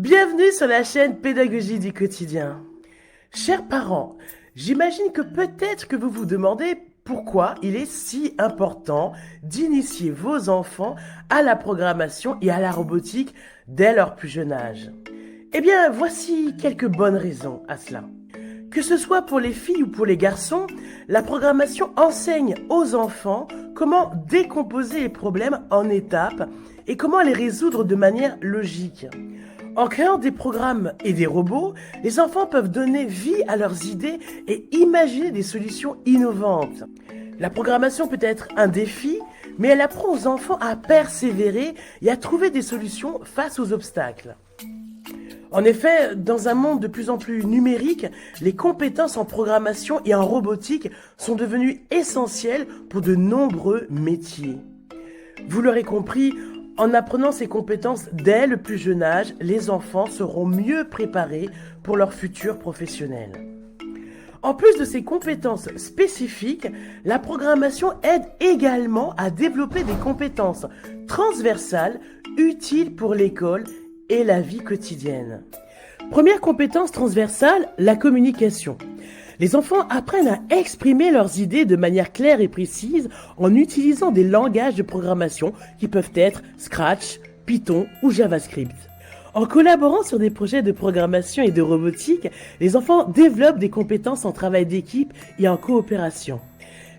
Bienvenue sur la chaîne Pédagogie du quotidien. Chers parents, j'imagine que peut-être que vous vous demandez pourquoi il est si important d'initier vos enfants à la programmation et à la robotique dès leur plus jeune âge. Eh bien, voici quelques bonnes raisons à cela. Que ce soit pour les filles ou pour les garçons, la programmation enseigne aux enfants comment décomposer les problèmes en étapes et comment les résoudre de manière logique. En créant des programmes et des robots, les enfants peuvent donner vie à leurs idées et imaginer des solutions innovantes. La programmation peut être un défi, mais elle apprend aux enfants à persévérer et à trouver des solutions face aux obstacles. En effet, dans un monde de plus en plus numérique, les compétences en programmation et en robotique sont devenues essentielles pour de nombreux métiers. Vous l'aurez compris, en apprenant ces compétences dès le plus jeune âge, les enfants seront mieux préparés pour leur futur professionnel. En plus de ces compétences spécifiques, la programmation aide également à développer des compétences transversales utiles pour l'école et la vie quotidienne. Première compétence transversale, la communication. Les enfants apprennent à exprimer leurs idées de manière claire et précise en utilisant des langages de programmation qui peuvent être Scratch, Python ou JavaScript. En collaborant sur des projets de programmation et de robotique, les enfants développent des compétences en travail d'équipe et en coopération.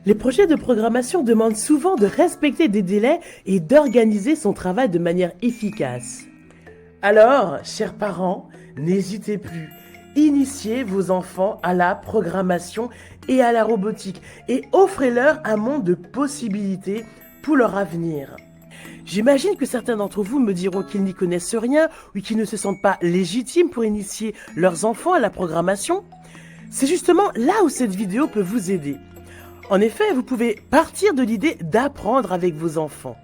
Les projets de programmation demandent souvent de respecter des délais et d'organiser son travail de manière efficace. Alors, chers parents, n'hésitez plus. Initiez vos enfants à la programmation et à la robotique et offrez-leur un monde de possibilités pour leur avenir. J'imagine que certains d'entre vous me diront qu'ils n'y connaissent rien ou qu'ils ne se sentent pas légitimes pour initier leurs enfants à la programmation. C'est justement là où cette vidéo peut vous aider. En effet, vous pouvez partir de l'idée d'apprendre avec vos enfants.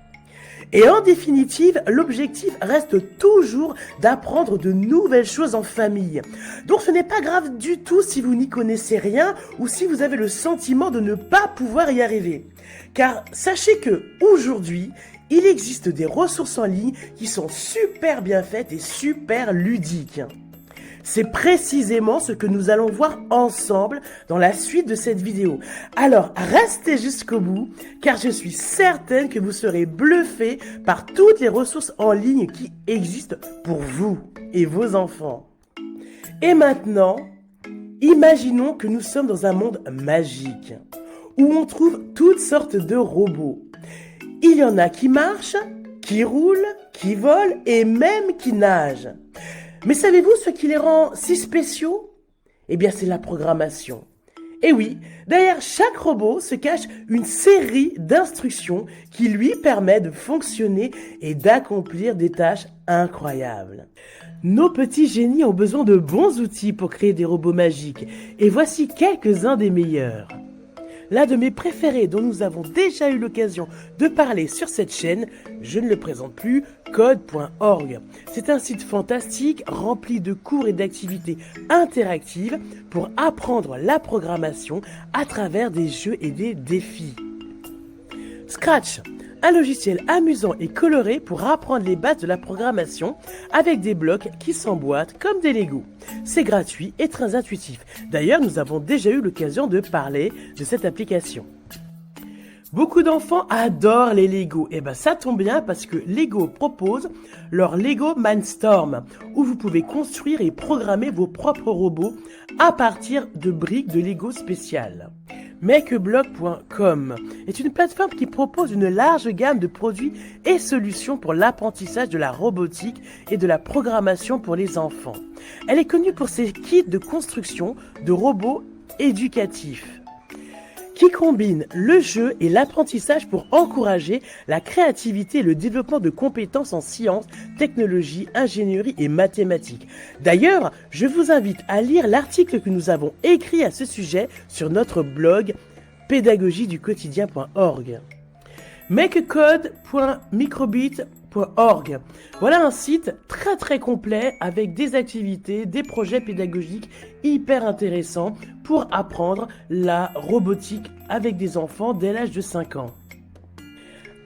Et en définitive, l'objectif reste toujours d'apprendre de nouvelles choses en famille. Donc ce n'est pas grave du tout si vous n'y connaissez rien ou si vous avez le sentiment de ne pas pouvoir y arriver. Car sachez que aujourd'hui, il existe des ressources en ligne qui sont super bien faites et super ludiques. C'est précisément ce que nous allons voir ensemble dans la suite de cette vidéo. Alors, restez jusqu'au bout, car je suis certaine que vous serez bluffés par toutes les ressources en ligne qui existent pour vous et vos enfants. Et maintenant, imaginons que nous sommes dans un monde magique, où on trouve toutes sortes de robots. Il y en a qui marchent, qui roulent, qui volent et même qui nagent. Mais savez-vous ce qui les rend si spéciaux? Eh bien, c'est la programmation. Et oui, derrière chaque robot se cache une série d'instructions qui lui permet de fonctionner et d'accomplir des tâches incroyables. Nos petits génies ont besoin de bons outils pour créer des robots magiques. Et voici quelques-uns des meilleurs. L'un de mes préférés dont nous avons déjà eu l'occasion de parler sur cette chaîne, je ne le présente plus, code.org. C'est un site fantastique rempli de cours et d'activités interactives pour apprendre la programmation à travers des jeux et des défis. Scratch, un logiciel amusant et coloré pour apprendre les bases de la programmation avec des blocs qui s'emboîtent comme des Lego. C'est gratuit et très intuitif. D'ailleurs, nous avons déjà eu l'occasion de parler de cette application. Beaucoup d'enfants adorent les Lego. Et ben ça tombe bien parce que Lego propose leur Lego Mindstorm, où vous pouvez construire et programmer vos propres robots à partir de briques de Lego spéciales. Makeablog.com est une plateforme qui propose une large gamme de produits et solutions pour l'apprentissage de la robotique et de la programmation pour les enfants. Elle est connue pour ses kits de construction de robots éducatifs qui combinent le jeu et l'apprentissage pour encourager la créativité et le développement de compétences en sciences, technologies, ingénierie et mathématiques. D'ailleurs, je vous invite à lire l'article que nous avons écrit à ce sujet sur notre blog pédagogie-du-quotidien.org. makecode.microbit.org. Voilà un site très complet avec des activités, des projets pédagogiques hyper intéressants pour apprendre la robotique avec des enfants dès l'âge de 5 ans.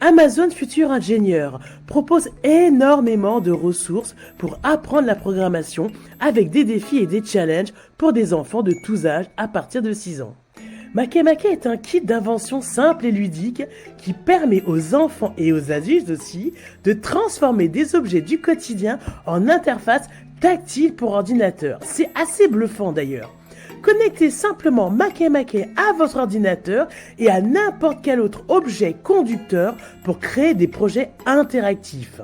Amazon Futur Ingénieur propose énormément de ressources pour apprendre la programmation avec des défis et des challenges pour des enfants de tous âges à partir de 6 ans. Makemake est un kit d'invention simple et ludique qui permet aux enfants et aux adultes aussi de transformer des objets du quotidien en interface tactile pour ordinateur. C'est assez bluffant d'ailleurs. Connectez simplement Makemake à votre ordinateur et à n'importe quel autre objet conducteur pour créer des projets interactifs.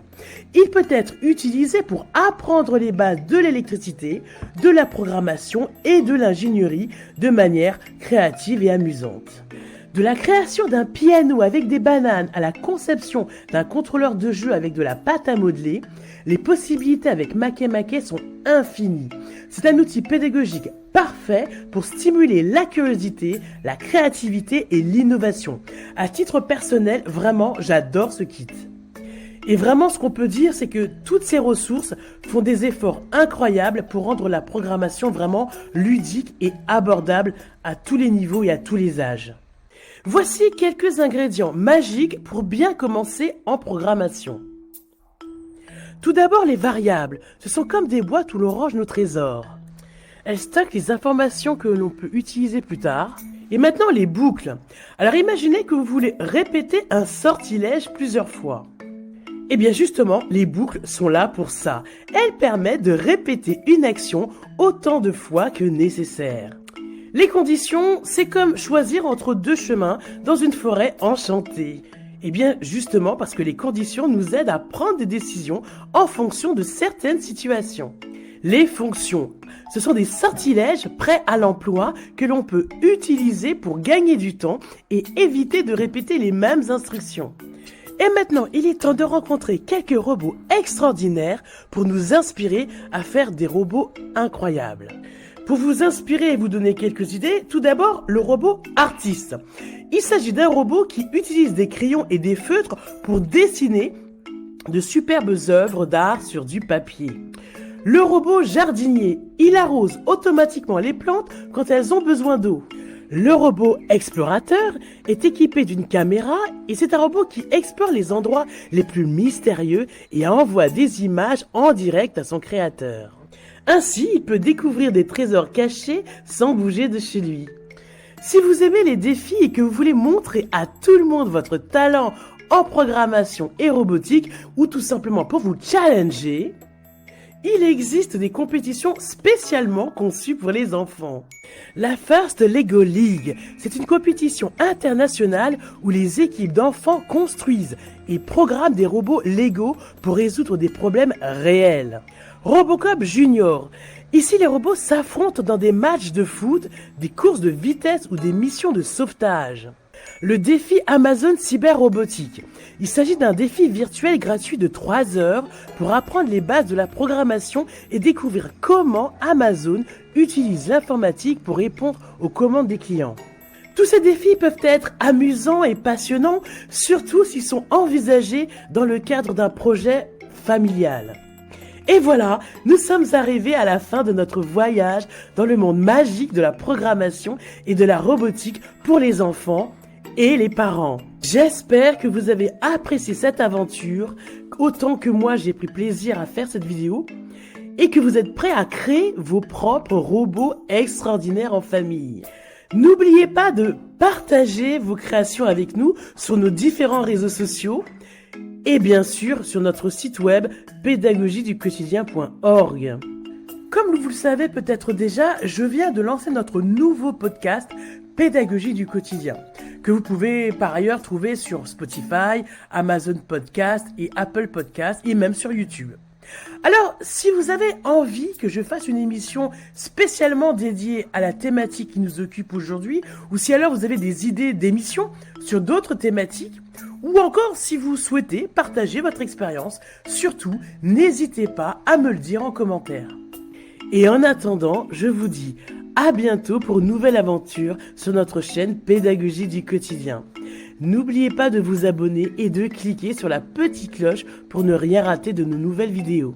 Il peut être utilisé pour apprendre les bases de l'électricité, de la programmation et de l'ingénierie de manière créative et amusante. De la création d'un piano avec des bananes à la conception d'un contrôleur de jeu avec de la pâte à modeler, les possibilités avec Makemake sont infinies. C'est un outil pédagogique parfait pour stimuler la curiosité, la créativité et l'innovation. À titre personnel, vraiment, j'adore ce kit. Et vraiment, ce qu'on peut dire, c'est que toutes ces ressources font des efforts incroyables pour rendre la programmation vraiment ludique et abordable à tous les niveaux et à tous les âges. Voici quelques ingrédients magiques pour bien commencer en programmation. Tout d'abord, les variables. Ce sont comme des boîtes où l'on range nos trésors. Elles stockent les informations que l'on peut utiliser plus tard. Et maintenant, les boucles. Alors imaginez que vous voulez répéter un sortilège plusieurs fois. Et bien justement, les boucles sont là pour ça. Elles permettent de répéter une action autant de fois que nécessaire. Les conditions, c'est comme choisir entre deux chemins dans une forêt enchantée. Eh bien, justement parce que les conditions nous aident à prendre des décisions en fonction de certaines situations. Les fonctions, ce sont des sortilèges prêts à l'emploi que l'on peut utiliser pour gagner du temps et éviter de répéter les mêmes instructions. Et maintenant, il est temps de rencontrer quelques robots extraordinaires pour nous inspirer à faire des robots incroyables. Pour vous inspirer et vous donner quelques idées, tout d'abord, le robot artiste. Il s'agit d'un robot qui utilise des crayons et des feutres pour dessiner de superbes œuvres d'art sur du papier. Le robot jardinier, il arrose automatiquement les plantes quand elles ont besoin d'eau. Le robot explorateur est équipé d'une caméra et c'est un robot qui explore les endroits les plus mystérieux et envoie des images en direct à son créateur. Ainsi, il peut découvrir des trésors cachés sans bouger de chez lui. Si vous aimez les défis et que vous voulez montrer à tout le monde votre talent en programmation et robotique ou tout simplement pour vous challenger, il existe des compétitions spécialement conçues pour les enfants. La First Lego League, c'est une compétition internationale où les équipes d'enfants construisent et programment des robots Lego pour résoudre des problèmes réels. Robocop Junior. Ici, les robots s'affrontent dans des matchs de foot, des courses de vitesse ou des missions de sauvetage. Le défi Amazon Cyber Robotique. Il s'agit d'un défi virtuel gratuit de 3 heures pour apprendre les bases de la programmation et découvrir comment Amazon utilise l'informatique pour répondre aux commandes des clients. Tous ces défis peuvent être amusants et passionnants, surtout s'ils sont envisagés dans le cadre d'un projet familial. Et voilà, nous sommes arrivés à la fin de notre voyage dans le monde magique de la programmation et de la robotique pour les enfants et les parents. J'espère que vous avez apprécié cette aventure autant que moi j'ai pris plaisir à faire cette vidéo et que vous êtes prêts à créer vos propres robots extraordinaires en famille. N'oubliez pas de partager vos créations avec nous sur nos différents réseaux sociaux et bien sûr sur notre site web pédagogie-du-quotidien.org. Comme vous le savez peut-être déjà, je viens de lancer notre nouveau podcast Pédagogie du quotidien, que vous pouvez par ailleurs trouver sur Spotify, Amazon Podcast et Apple Podcast et même sur YouTube. Alors, si vous avez envie que je fasse une émission spécialement dédiée à la thématique qui nous occupe aujourd'hui, ou si alors vous avez des idées d'émissions sur d'autres thématiques, ou encore si vous souhaitez partager votre expérience, surtout n'hésitez pas à me le dire en commentaire. Et en attendant, je vous dis à bientôt pour une nouvelle aventure sur notre chaîne Pédagogie du quotidien. N'oubliez pas de vous abonner et de cliquer sur la petite cloche pour ne rien rater de nos nouvelles vidéos.